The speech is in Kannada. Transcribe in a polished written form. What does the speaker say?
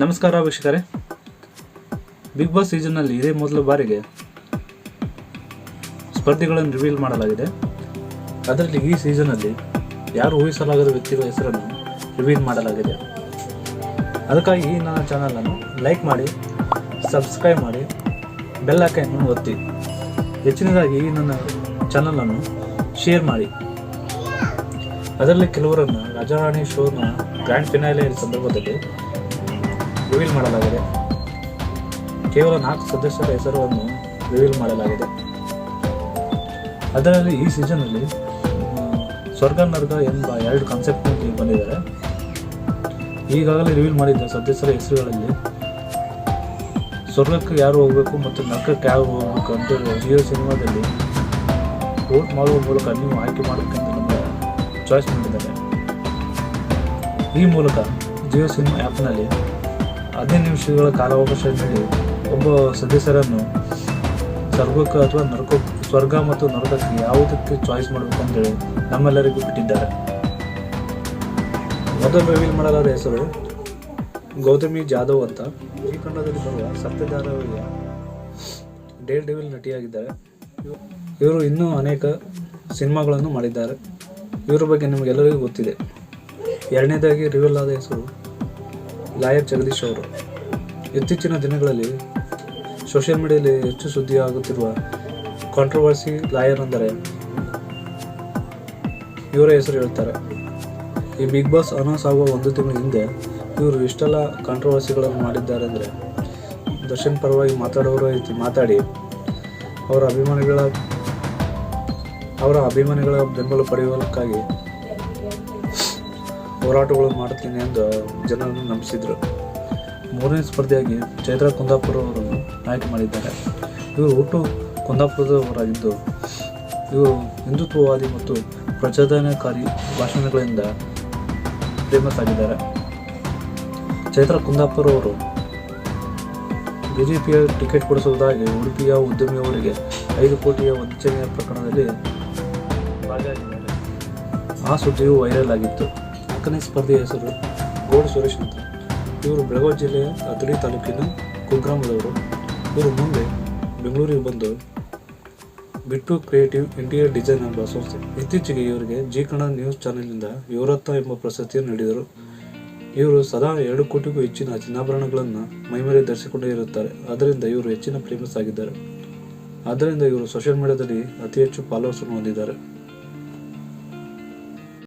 ನಮಸ್ಕಾರ ವೀಕ್ಷಕರೇ, ಬಿಗ್ ಬಾಸ್ ಸೀಸನ್ನಲ್ಲಿ ಇದೇ ಮೊದಲ ಬಾರಿಗೆ ಸ್ಪರ್ಧಿಗಳನ್ನು ರಿವೀಲ್ ಮಾಡಲಾಗಿದೆ. ಅದರಲ್ಲಿ ಈ ಸೀಸನ್ನಲ್ಲಿ ಯಾರು ಊಹಿಸಲಾಗದ ವ್ಯಕ್ತಿಗಳ ಹೆಸರನ್ನು ರಿವೀಲ್ ಮಾಡಲಾಗಿದೆ. ಅದಕ್ಕಾಗಿ ಈ ನನ್ನ ಚಾನಲನ್ನು ಲೈಕ್ ಮಾಡಿ, ಸಬ್ಸ್ಕ್ರೈಬ್ ಮಾಡಿ, ಬೆಲ್ ಐಕಾನ್ ಒತ್ತಿ. ಹೆಚ್ಚಿನದಾಗಿ ಈ ನನ್ನ ಚಾನಲನ್ನು ಶೇರ್ ಮಾಡಿ. ಅದರಲ್ಲಿ ಕೆಲವರನ್ನು ರಾಜಾರಾಣಿ ಶೋನ ಗ್ರ್ಯಾಂಡ್ ಫಿನಾಲೆ ಸಂದರ್ಭದಲ್ಲಿ ರಿವೀಲ್ ಮಾಡಲಾಗಿದೆ. ಕೇವಲ 4 ಸದಸ್ಯರ ಹೆಸರನ್ನು ರಿವೀಲ್ ಮಾಡಲಾಗಿದೆ. ಅದರಲ್ಲಿ ಈ ಸೀಸನ್ನಲ್ಲಿ ಸ್ವರ್ಗ ನರ್ಗ ಎಂಬ 2 ಕಾನ್ಸೆಪ್ಟ್ನಲ್ಲಿ ಬಂದಿದ್ದಾರೆ. ಈಗಾಗಲೇ ರಿವೀಲ್ ಮಾಡಿದ್ದ ಸದಸ್ಯರ ಹೆಸರುಗಳಲ್ಲಿ ಸ್ವರ್ಗಕ್ಕೆ ಯಾರು ಹೋಗಬೇಕು ಮತ್ತು ನರ್ಕಕ್ಕೆ ಯಾರು ಹೋಗಬೇಕು ಅಂತ ಜಿಯೋ ಸಿನಿಮಾದಲ್ಲಿ ವೋಟ್ ಮಾಡುವ ಮೂಲಕ ನೀವು ಆಯ್ಕೆ ಮಾಡಬೇಕೆಂದು ನಮಗೆ ಚಾಯ್ಸ್ ಮಾಡಿದ್ದಾರೆ. ಈ ಮೂಲಕ ಜಿಯೋ ಸಿನಿಮಾ ಆ್ಯಪ್ನಲ್ಲಿ 15 ನಿಮಿಷಗಳ ಕಾಲಾವಕಾಶ ನೀಡಿ ಒಬ್ಬ ಸದಸ್ಯರನ್ನು ಸ್ವರ್ಗಕ್ಕೆ ಅಥವಾ ಸ್ವರ್ಗ ಮತ್ತು ನರಕಕ್ಕೆ ಯಾವುದಕ್ಕೆ ಚಾಯ್ಸ್ ಮಾಡಬೇಕಂತೇಳಿ ನಮ್ಮೆಲ್ಲರಿಗೂ ಬಿಟ್ಟಿದ್ದಾರೆ. ಮೊದಲು ರಿವೀಲ್ ಮಾಡಲಾದ ಹೆಸರು ಗೌತಮಿ ಜಾಧವ್ ಅಂತ. ಈ ಕನ್ನಡದಲ್ಲಿ ಬರುವ ಸತ್ಯಧಾರಾವಾಹಿಯ ಡೇರ್ ಡೆವಿಲ್ ನಟಿಯಾಗಿದ್ದಾರೆ. ಇವರು ಇನ್ನೂ ಅನೇಕ ಸಿನಿಮಾಗಳನ್ನು ಮಾಡಿದ್ದಾರೆ. ಇವರ ಬಗ್ಗೆ ನಿಮಗೆಲ್ಲರಿಗೂ ಗೊತ್ತಿದೆ. ಎರಡನೇದಾಗಿ ರಿವೀಲ್ ಆದ ಹೆಸರು ಲಾಯರ್ ಜಗದೀಶ್ ಅವರು. ಇತ್ತೀಚಿನ ದಿನಗಳಲ್ಲಿ ಸೋಷಿಯಲ್ ಮೀಡಿಯಾದಲ್ಲಿ ಹೆಚ್ಚು ಸುದ್ದಿ ಆಗುತ್ತಿರುವ ಕಾಂಟ್ರವರ್ಸಿ ಲಾಯರ್ ಅಂದರೆ ಇವರ ಹೆಸರು ಹೇಳ್ತಾರೆ. ಈ ಬಿಗ್ ಬಾಸ್ ಅನೌನ್ಸ್ ಆಗುವ 1 ತಿಂಗಳ ಹಿಂದೆ ಇವರು ಇಷ್ಟೆಲ್ಲ ಕಾಂಟ್ರವರ್ಸಿಗಳನ್ನು ಮಾಡಿದ್ದಾರೆ ಅಂದರೆ ದರ್ಶನ್ ಪರವಾಗಿ ಮಾತಾಡೋರು ಮಾತಾಡಿ ಅವರ ಅಭಿಮಾನಿಗಳ ಬೆಂಬಲ ಪಡೆಯುವುದಕ್ಕಾಗಿ ಹೋರಾಟಗಳನ್ನು ಮಾಡುತ್ತೀನಿ ಎಂದು ಜನರನ್ನು ನಂಬಿಸಿದರು. 3ನೇ ಸ್ಪರ್ಧಿಯಾಗಿ ಚೈತ್ರಾ ಕುಂದಾಪುರ ಅವರನ್ನು ಆಯ್ಕೆ ಮಾಡಿದ್ದಾರೆ. ಇವರು ಹುಟ್ಟು ಕುಂದಾಪುರದವರಾಗಿದ್ದು ಇವರು ಹಿಂದುತ್ವವಾದಿ ಮತ್ತು ಪ್ರಚೋದನಾಕಾರಿ ಭಾಷಣಗಳಿಂದ ಫೇಮಸ್ ಆಗಿದ್ದಾರೆ. ಚೈತ್ರಾ ಕುಂದಾಪುರ ಅವರು ಬಿಜೆಪಿಯ ಟಿಕೆಟ್ ಕೊಡಿಸುವುದಾಗಿ ಉಡುಪಿಯ ಉದ್ಯಮಿಯವರಿಗೆ 5 ಕೋಟಿಯ ವಂಚನೆಯ ಪ್ರಕರಣದಲ್ಲಿ ಭಾಗಿಯಾಗಿದ್ದಾರೆ. ಆ ಸುದ್ದಿಯು ವೈರಲ್ ಆಗಿತ್ತು. 4ನೇ ಸ್ಪರ್ಧೆಯ ಹೆಸರು ಗೋಡ್ ಸುರೇಶ್ ಅಂತ. ಇವರು ಬೆಳಗಾವಿ ಜಿಲ್ಲೆಯ ಅಥಣಿ ತಾಲೂಕಿನ ಕುಗ್ರಾಮದವರು. ಇವರು ಮುಂದೆ ಬೆಂಗಳೂರಿಗೆ ಬಂದು ಬಿಟ್ಟು ಕ್ರಿಯೇಟಿವ್ ಇಂಟೀರಿಯರ್ ಡಿಸೈನ್ ಎಂಬ ಸಂಸ್ಥೆ. ಇತ್ತೀಚೆಗೆ ಇವರಿಗೆ ಜಿ ಕನ್ನಡ ನ್ಯೂಸ್ ಚಾನೆಲ್ನಿಂದ ಯುವರತ್ನ ಎಂಬ ಪ್ರಶಸ್ತಿಯನ್ನು ನೀಡಿದರು. ಇವರು ಸದಾ 2 ಕೋಟಿಗೂ ಹೆಚ್ಚಿನ ಚಿನ್ನಾಭರಣಗಳನ್ನು ಮೈಮೇಲೆ ಧರಿಸಿಕೊಂಡೇ ಇರುತ್ತಾರೆ. ಆದ್ದರಿಂದ ಇವರು ಹೆಚ್ಚಿನ ಫೇಮಸ್ ಆಗಿದ್ದಾರೆ. ಆದ್ದರಿಂದ ಇವರು ಸೋಷಿಯಲ್ ಮೀಡಿಯಾದಲ್ಲಿ ಅತಿ ಹೆಚ್ಚು ಫಾಲೋವರ್ಸ್ ಹೊಂದಿದ್ದಾರೆ.